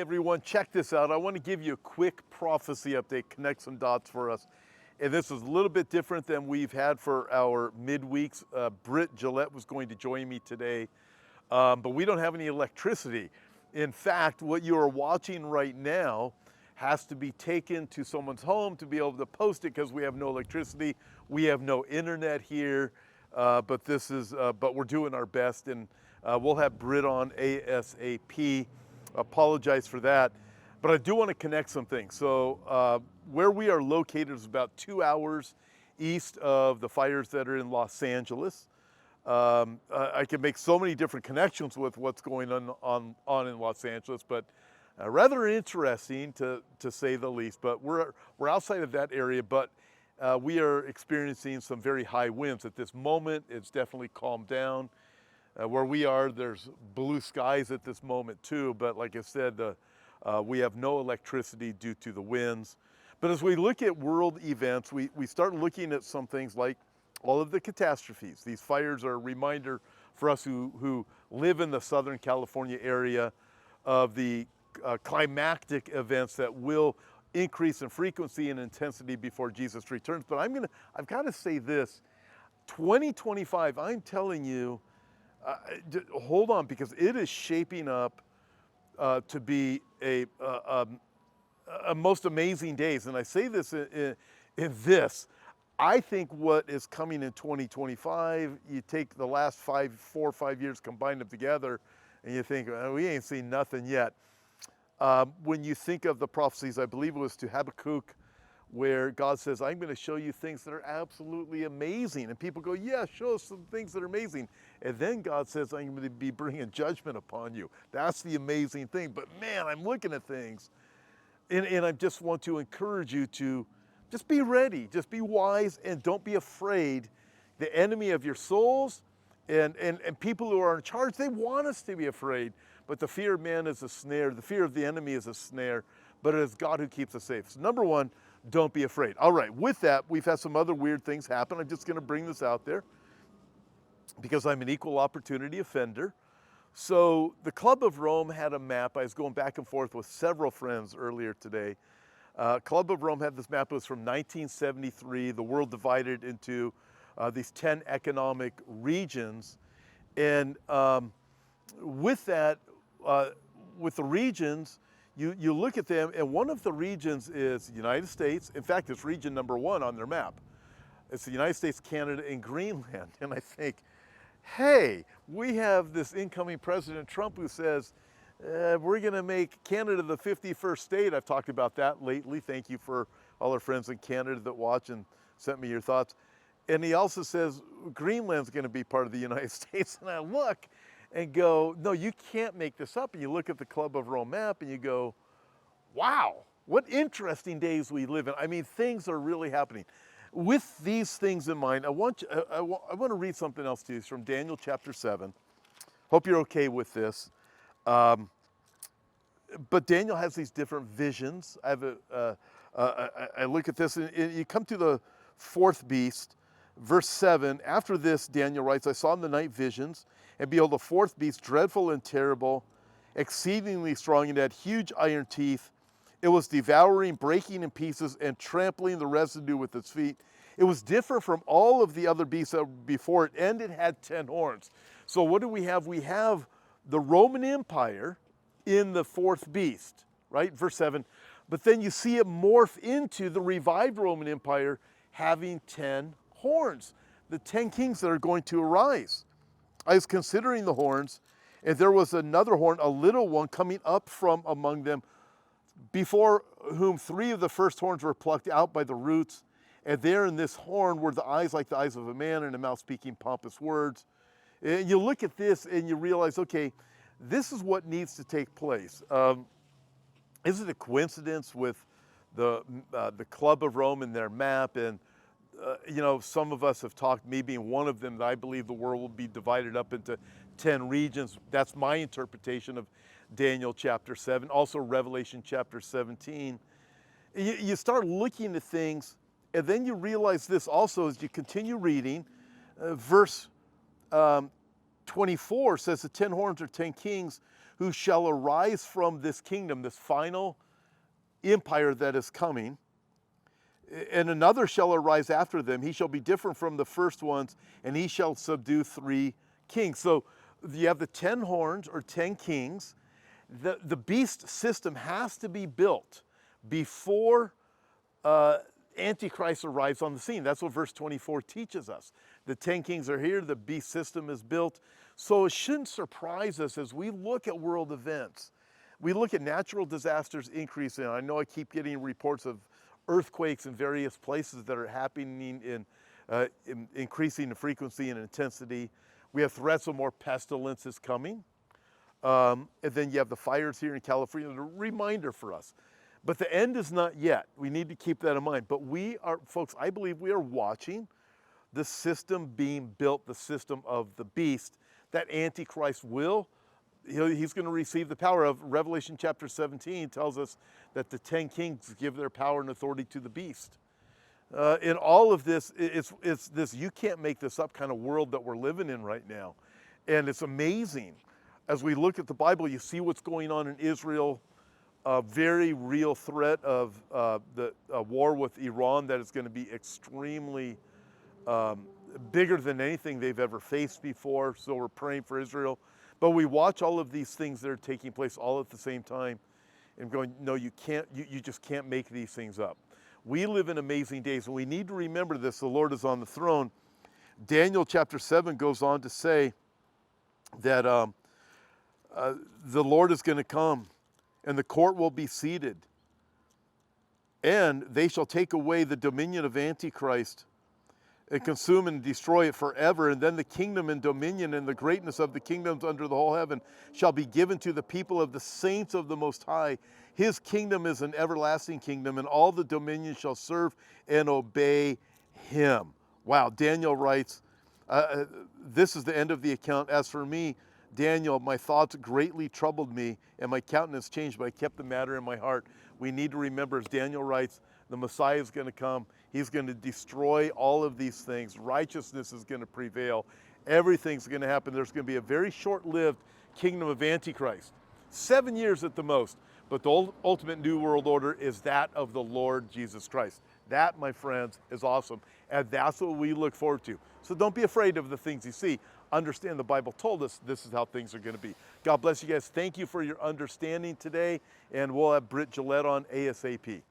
Hey everyone, check this out. I want to give you a quick prophecy update, connect some dots for us. And this is a little bit different than we've had for our midweeks. Britt Gillette was going to join me today, but we don't have any electricity. In fact, what you are watching right now has to be taken to someone's home to be able to post it because we have no electricity. We have no internet here, but we're doing our best, and we'll have Britt on ASAP. Apologize for that, but I do want to connect some things. So where we are located is about 2 hours east of the fires that are in Los Angeles. I can make so many different connections with what's going on in Los Angeles, but rather interesting to say the least. But we're outside of that area, but we are experiencing some very high winds at this moment. It's definitely calmed down. Where we are, there's blue skies at this moment too, but like I said, we have no electricity due to the winds. But as we look at world events, we start looking at some things like all of the catastrophes. These fires are a reminder for us who live in the Southern California area of the climactic events that will increase in frequency and intensity before Jesus returns. But I've got to say this, 2025, I'm telling you, hold on, because it is shaping up to be a most amazing days. And I say this in this, I think what is coming in 2025, you take the last 4 or 5 years, combine them together, and you think, we ain't seen nothing yet. When you think of the prophecies, I believe it was to Habakkuk, where God says, I'm going to show you things that are absolutely amazing. And people go, yeah, show us some things that are amazing. And then God says, I'm going to be bringing judgment upon you. That's the amazing thing. But man, I'm looking at things. And I just want to encourage you to just be ready, just be wise, and don't be afraid. The enemy of your souls and people who are in charge, they want us to be afraid. But the fear of man is a snare. The fear of the enemy is a snare. But it is God who keeps us safe. So number one, don't be afraid. All right, with that, we've had some other weird things happen. I'm just going to bring this out there because I'm an equal opportunity offender. So the Club of Rome had a map. I was going back and forth with several friends earlier today. Club of Rome had this map. It was from 1973. The world divided into these 10 economic regions. And with that, with the regions, you look at them, and one of the regions is the United States. In fact, it's region number 1 on their map. It's the United States, Canada, and Greenland. And I think, hey, we have this incoming President Trump who says, we're going to make Canada the 51st state. I've talked about that lately. Thank you for all our friends in Canada that watch and sent me your thoughts. And he also says Greenland's going to be part of the United States. And I look and go, no, you can't make this up. And you look at the Club of Rome map and you go, wow, what interesting days we live in. I mean, things are really happening. With these things in mind, I want to read something else to you. It's from Daniel chapter 7. Hope you're okay with this. But Daniel has these different visions. I look at this, and you come to the fourth beast, verse 7. After this, Daniel writes, I saw in the night visions, and behold, the fourth beast, dreadful and terrible, exceedingly strong, and had huge iron teeth. It was devouring, breaking in pieces, and trampling the residue with its feet. It was different from all of the other beasts that were before it, and it had 10 horns. So what do we have? We have the Roman Empire in the fourth beast, right? Verse 7. But then you see it morph into the revived Roman Empire having 10 horns, the 10 kings that are going to arise. I was considering the horns, and there was another horn, a little one, coming up from among them, before whom 3 of the first horns were plucked out by the roots. And there in this horn were the eyes like the eyes of a man, and a mouth speaking pompous words. And you look at this and you realize, okay, this is what needs to take place. Is it a coincidence with the Club of Rome and their map? And some of us have talked, me being one of them, that I believe the world will be divided up into 10 regions. That's my interpretation of Daniel chapter 7, also Revelation chapter 17. You start looking at things, and then you realize this also as you continue reading. Verse 24 says the 10 horns are 10 kings who shall arise from this kingdom, this final empire that is coming, and another shall arise after them. He shall be different from the first ones, and he shall subdue 3 kings. So you have the 10 horns or 10 kings. The beast system has to be built before Antichrist arrives on the scene. That's what verse 24 teaches us. The 10 kings are here, the beast system is built. So it shouldn't surprise us as we look at world events. We look at natural disasters increasing. I know I keep getting reports of earthquakes in various places that are happening in increasing in frequency and intensity. We have threats of more pestilences coming. And then you have the fires here in California, a reminder for us. But the end is not yet. We need to keep that in mind. But we are, folks, I believe we are watching the system being built, the system of the beast, that Antichrist he's going to receive the power of. Revelation chapter 17 tells us that the 10 kings give their power and authority to the beast. In all of this, it's this you can't make this up kind of world that we're living in right now. And it's amazing. As we look at the Bible, you see what's going on in Israel, a very real threat of the war with Iran that is going to be extremely bigger than anything they've ever faced before. So we're praying for Israel. But we watch all of these things that are taking place all at the same time and going, no, you can't, you just can't make these things up. We live in amazing days, and we need to remember this. The Lord is on the throne. Daniel chapter 7 goes on to say that the Lord is going to come, and the court will be seated, and they shall take away the dominion of Antichrist and consume and destroy it forever. And then the kingdom and dominion and the greatness of the kingdoms under the whole heaven shall be given to the people of the saints of the Most High. His kingdom is an everlasting kingdom, and all the dominions shall serve and obey him. Wow, Daniel writes, this is the end of the account. As for me, Daniel, my thoughts greatly troubled me, and my countenance changed, but I kept the matter in my heart. We need to remember, as Daniel writes, the Messiah is going to come. He's going to destroy all of these things. Righteousness is going to prevail. Everything's going to happen. There's going to be a very short-lived kingdom of Antichrist. 7 years at the most. But the ultimate new world order is that of the Lord Jesus Christ. That, my friends, is awesome. And that's what we look forward to. So don't be afraid of the things you see. Understand the Bible told us this is how things are going to be. God bless you guys. Thank you for your understanding today. And we'll have Britt Gillette on ASAP.